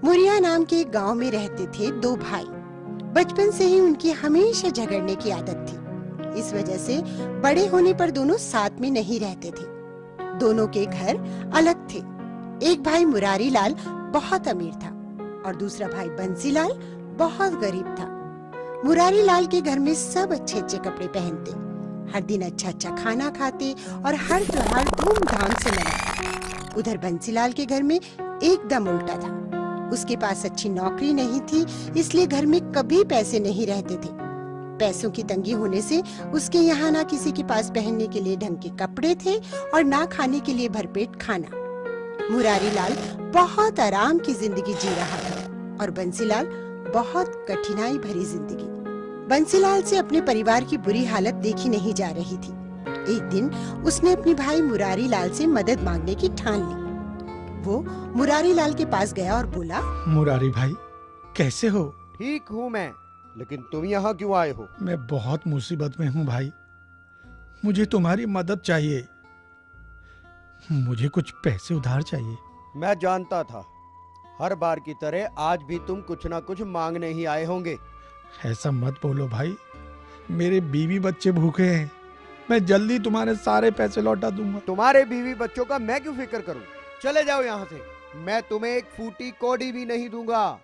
मुरिया नाम के एक गांव में रहते थे दो भाई। बचपन से ही उनकी हमेशा झगड़ने की आदत थी। इस वजह से बड़े होने पर दोनों साथ में नहीं रहते थे। दोनों के घर अलग थे। एक भाई मुरारी लाल बहुत अमीर था और दूसरा भाई बंसी लाल बहुत गरीब था। मुरारी लाल के घर में सब अच्छे अच्छे कपड़े पहनते, हर दिन अच्छा अच्छा खाना खाते और हर त्योहार धूमधाम से मनाते। उधर बंसीलाल के घर में एकदम उल्टा था। उसके पास अच्छी नौकरी नहीं थी, इसलिए घर में कभी पैसे नहीं रहते थे। पैसों की तंगी होने से उसके यहाँ ना किसी के पास पहनने के लिए ढंग के कपड़े थे और ना खाने के लिए भरपेट खाना। मुरारी लाल बहुत आराम की जिंदगी जी रहा था और बंसीलाल बहुत कठिनाई भरी जिंदगी। बंसीलाल से अपने परिवार की बुरी हालत देखी नहीं जा रही थी। एक दिन उसने अपने भाई मुरारी लाल से मदद मांगने की ठान ली। वो मुरारी लाल के पास गया और बोला, मुरारी भाई कैसे हो? ठीक हूँ मैं, लेकिन तुम यहाँ क्यों आए हो? मैं बहुत मुसीबत में हूँ भाई, मुझे तुम्हारी मदद चाहिए। मुझे कुछ पैसे उधार चाहिए। मैं जानता था हर बार की तरह आज भी तुम कुछ ना कुछ मांगने ही आए होंगे। ऐसा मत बोलो भाई, मेरे बीवी बच्चे भूखे हैं। मैं जल्दी तुम्हारे सारे पैसे लौटा दूंगा। तुम्हारे बीवी बच्चों का मैं क्यों फिक्र करूं? चले जाओ यहाँ से, मैं तुम्हें एक फूटी कौड़ी भी नहीं दूंगा।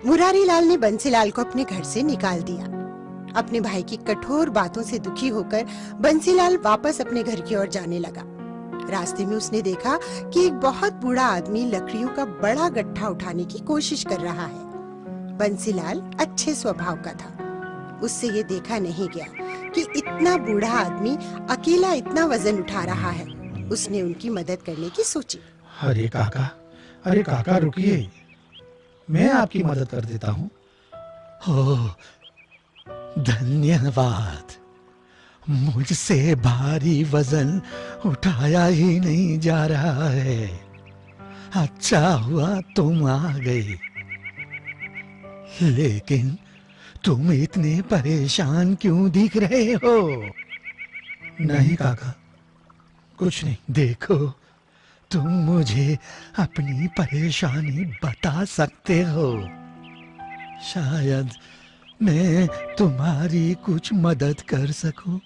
मुरारी लाल ने बंसीलाल को अपने घर से निकाल दिया। अपने भाई की कठोर बातों से दुखी होकर बंसीलाल वापस अपने घर की ओर जाने लगा। रास्ते में उसने देखा कि एक बहुत बूढ़ा आदमी लकड़ियों का बड़ा गट्ठा उठाने की कोशिश कर रहा है। बंसीलाल अच्छे स्वभाव का था। उससे ये देखा नहीं गया कि इतना बूढ़ा आदमी अकेला इतना वजन उठा रहा है। उसने उनकी मदद करने की सोची। अरे काका रुकिए, मैं आपकी मदद कर देता हूँ। ओह, धन्यवाद। मुझसे भारी वजन उठाया ही नहीं जा रहा है। अच्छा हुआ तुम आ गई, लेकिन तुम इतने परेशान क्यों दिख रहे हो? नहीं काका, कुछ नहीं। देखो, तुम मुझे अपनी परेशानी बता सकते हो। शायद मैं तुम्हारी कुछ मदद कर सकूं।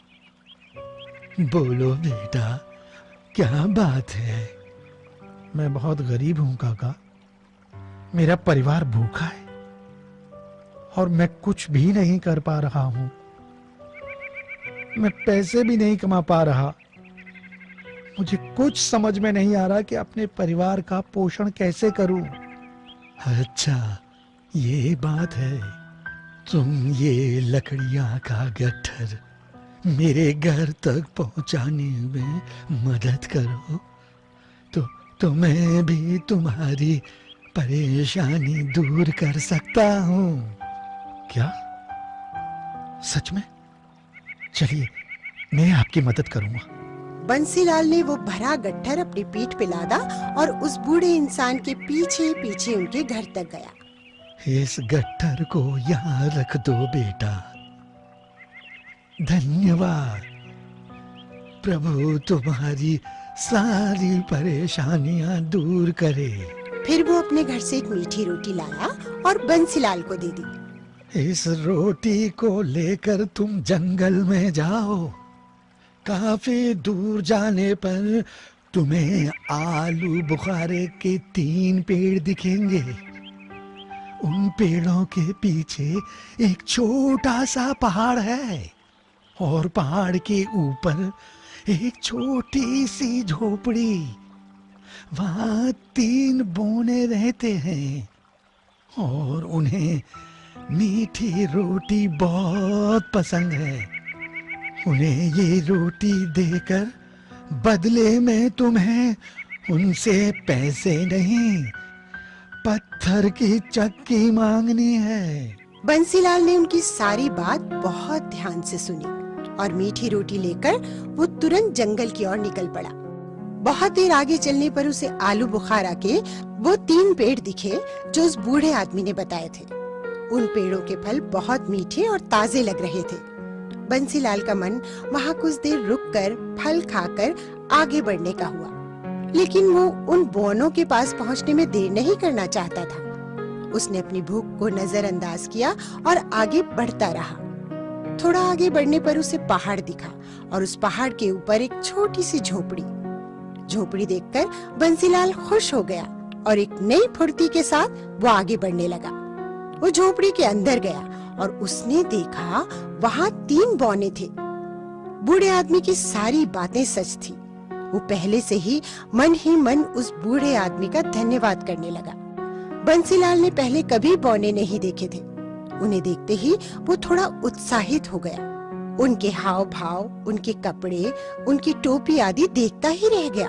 बोलो बेटा, क्या बात है? मैं बहुत गरीब हूँ काका, मेरा परिवार भूखा है और मैं कुछ भी नहीं कर पा रहा हूँ। मैं पैसे भी नहीं कमा पा रहा। मुझे कुछ समझ में नहीं आ रहा कि अपने परिवार का पोषण कैसे करूं। अच्छा, ये बात है। तुम ये लकड़ियां का गट्ठर मेरे घर तक पहुंचाने में मदद करो तो मैं भी तुम्हारी परेशानी दूर कर सकता हूँ। क्या? सच में? चलिए, मैं आपकी मदद करूंगा। बंसीलाल ने वो भरा गट्ठर अपनी पीठ पे लादा और उस बूढ़े इंसान के पीछे पीछे उनके घर तक गया। इस गट्ठर को यहाँ रख दो बेटा। धन्यवाद। प्रभु तुम्हारी सारी परेशानियां दूर करे। फिर वो अपने घर से एक मीठी रोटी लाया और बंसीलाल को दे दी। इस रोटी को लेकर तुम जंगल में जाओ। काफी दूर जाने पर तुम्हें आलू बुखारे के 3 पेड़ दिखेंगे। उन पेड़ों के पीछे एक छोटा सा पहाड़ है और पहाड़ के ऊपर एक छोटी सी झोपड़ी। वहाँ 3 बौने रहते हैं और उन्हें मीठी रोटी बहुत पसंद है। उन्हें ये रोटी देकर बदले में तुम्हें उनसे पैसे नहीं, पत्थर की चक्की मांगनी है। बंसीलाल ने उनकी सारी बात बहुत ध्यान से सुनी और मीठी रोटी लेकर वो तुरंत जंगल की ओर निकल पड़ा। बहुत देर आगे चलने पर उसे आलू बुखारा के वो 3 पेड़ दिखे जो उस बूढ़े आदमी ने बताए थे। उन पेड़ों के फल बहुत मीठे और ताजे लग रहे थे। बंसीलाल का मन वहाँ कुछ देर रुककर फल खाकर आगे बढ़ने का हुआ, लेकिन वो उन बौनों के पास पहुँचने में देर नहीं करना चाहता था। उसने अपनी भूख को नजरअंदाज किया और आगे बढ़ता रहा। थोड़ा आगे बढ़ने पर उसे पहाड़ दिखा और उस पहाड़ के ऊपर एक छोटी सी झोपड़ी। झोपड़ी देखकर बंसीलाल खुश हो गया और एक नई फुर्ती के साथ वो आगे बढ़ने लगा। वो झोपड़ी के अंदर गया और उसने देखा वहाँ 3 बौने थे। बूढ़े आदमी की सारी बातें सच थी। वो पहले से ही मन उस बूढ़े आदमी का धन्यवाद करने लगा। बंसीलाल ने पहले कभी बौने नहीं देखे थे। उन्हें देखते ही वो थोड़ा उत्साहित हो गया। उनके हाव भाव, उनके कपड़े, उनकी टोपी आदि देखता ही रह गया।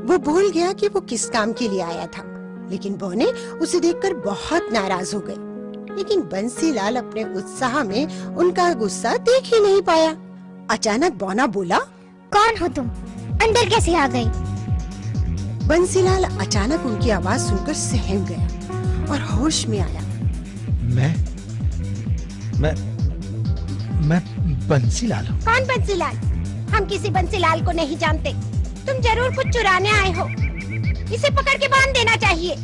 वो भूल गया कि वो किस काम के लिए आया था। लेकिन बौने उसे देखकर बहुत नाराज हो गए। लेकिन बंसीलाल अपने उत्साह में उनका गुस्सा देख ही नहीं पाया। अचानक बौना बोला, कौन हो तुम? अंदर कैसे आ गए? बंसीलाल अचानक उनकी आवाज सुनकर सहम गया और होश में आया। मैं बंसीलाल हूँ। कौन बंसीलाल? हम किसी बंसीलाल को नहीं जानते। तुम जरूर कुछ चुराने आए हो। इसे पकड़ के बांध देना चाहिए।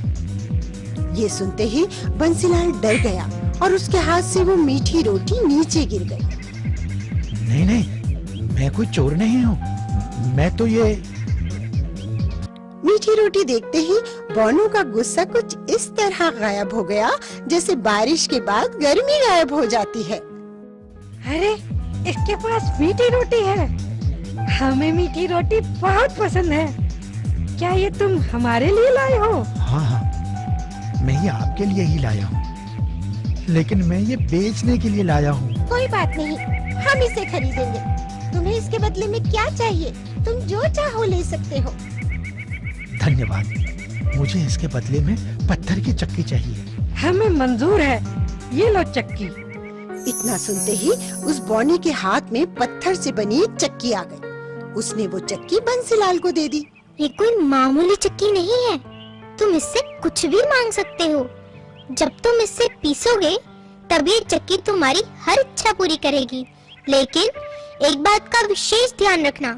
ये सुनते ही बंसीलाल डर गया और उसके हाथ से वो मीठी रोटी नीचे गिर गई। नहीं, मैं कोई चोर नहीं हूँ। मैं तो ये मीठी रोटी देखते ही बौनों का गुस्सा कुछ इस तरह गायब हो गया जैसे बारिश के बाद गर्मी गायब हो जाती है। अरे, इसके पास मीठी रोटी है। हमें मीठी रोटी बहुत पसंद है। क्या ये तुम हमारे लिए लाए हो? हाँ, मैं ये आपके लिए ही लाया हूँ, लेकिन मैं ये बेचने के लिए लाया हूँ। कोई बात नहीं, हम इसे खरीदेंगे। तुम्हें इसके बदले में क्या चाहिए? तुम जो चाहो ले सकते हो। धन्यवाद। मुझे इसके बदले में पत्थर की चक्की चाहिए। हमें मंजूर है। ये लो चक्की। इतना सुनते ही उस बौने के हाथ में पत्थर से बनी एक चक्की आ गई। उसने वो चक्की बंसीलाल को दे दी। ये कोई मामूली चक्की नहीं है। तुम इससे कुछ भी मांग सकते हो। जब तुम इससे पीसोगे तब ये चक्की तुम्हारी हर इच्छा पूरी करेगी। लेकिन एक बात का विशेष ध्यान रखना,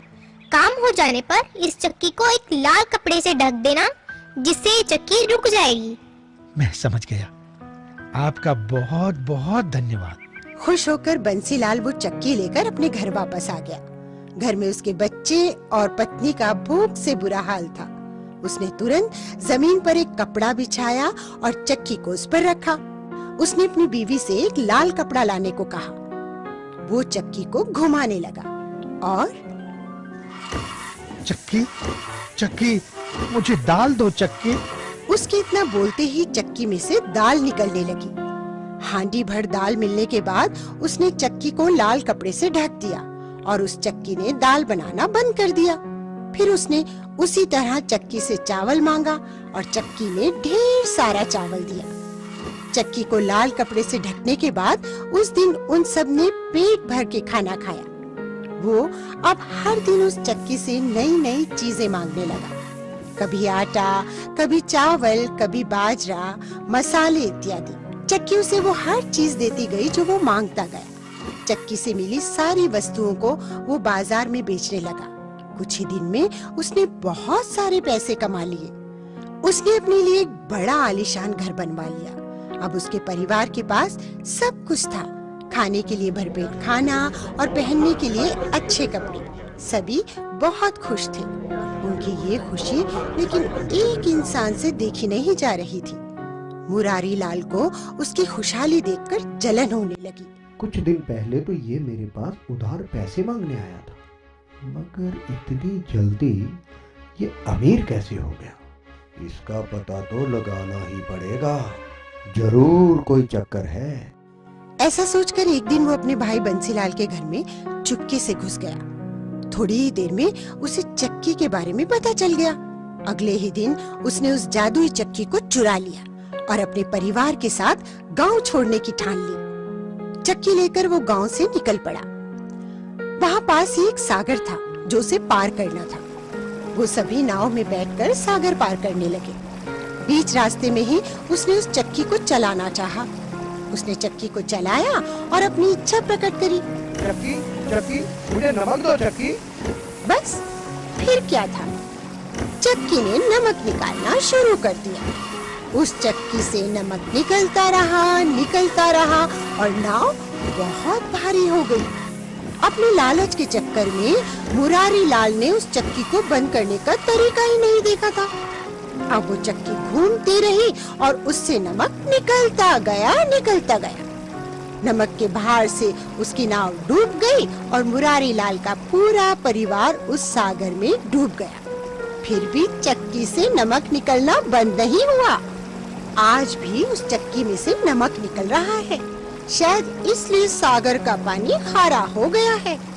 काम हो जाने पर इस चक्की को एक लाल कपड़े से ढक देना, जिससे ये चक्की रुक जाएगी। मैं समझ गया। आपका बहुत बहुत धन्यवाद। खुश होकर बंसीलाल वो चक्की लेकर अपने घर वापस आ गया। घर में उसके बच्चे और पत्नी का भूख से बुरा हाल था। उसने तुरंत जमीन पर एक कपड़ा बिछाया और चक्की को उस पर रखा। उसने अपनी बीवी से एक लाल कपड़ा लाने को कहा। वो चक्की को घुमाने लगा और चक्की, मुझे दाल दो चक्की। उसके इतना बोलते ही चक्की में से दाल निकलने लगी। हांडी भर दाल मिलने के बाद उसने चक्की को लाल कपड़े से ढक दिया और उस चक्की ने दाल बनाना बंद कर दिया। फिर उसने उसी तरह चक्की से चावल मांगा और चक्की ने ढेर सारा चावल दिया। चक्की को लाल कपड़े से ढकने के बाद उस दिन उन सब ने पेट भर के खाना खाया। वो अब हर दिन उस चक्की से नई नई चीजें मांगने लगा। कभी आटा, कभी चावल, कभी बाजरा, मसाले इत्यादि। चक्की उसे वो हर चीज देती गई जो वो मांगता गया। चक्की से मिली सारी वस्तुओं को वो बाजार में बेचने लगा। कुछ ही दिन में उसने बहुत सारे पैसे कमा लिए। उसने अपने लिए एक बड़ा आलीशान घर बनवा लिया। अब उसके परिवार के पास सब कुछ था, खाने के लिए भरपेट खाना और पहनने के लिए अच्छे कपड़े। सभी बहुत खुश थे। उनकी ये खुशी लेकिन एक इंसान से देखी नहीं जा रही थी। मुरारी लाल को उसकी खुशहाली देखकर जलन होने लगी। कुछ दिन पहले तो ये मेरे पास उधार पैसे मांगने आया था, मगर इतनी जल्दी ये अमीर कैसे हो गया? इसका पता तो लगाना ही पड़ेगा। जरूर कोई चक्कर है। ऐसा सोचकर एक दिन वो अपने भाई बंसीलाल के घर में चुपके से घुस गया। थोड़ी ही देर में उसे चक्की के बारे में पता चल गया। अगले ही दिन उसने उस जादुई चक्की को चुरा लिया और अपने परिवार के साथ गांव छोड़ने की ठान ली। चक्की लेकर वो गांव से निकल पड़ा। वहाँ पास ही एक सागर था जो उसे पार करना था। वो सभी नाव में बैठकर सागर पार करने लगे। बीच रास्ते में ही उसने उस चक्की को चलाना चाहा। उसने चक्की को चलाया और अपनी इच्छा प्रकट करी। चक्की, चक्की, मुझे नमक दो चक्की। बस फिर क्या था, चक्की ने नमक निकालना शुरू कर दिया। उस चक्की से नमक निकलता रहा और नाव बहुत भारी हो गई। अपने लालच के चक्कर में मुरारी लाल ने उस चक्की को बंद करने का तरीका ही नहीं देखा था। अब वो चक्की घूमती रही और उससे नमक निकलता गया। नमक के भार से उसकी नाव डूब गई और मुरारी लाल का पूरा परिवार उस सागर में डूब गया। फिर भी चक्की से नमक निकलना बंद नहीं हुआ। आज भी उस चक्की में से नमक निकल रहा है। शायद इसलिए सागर का पानी खारा हो गया है।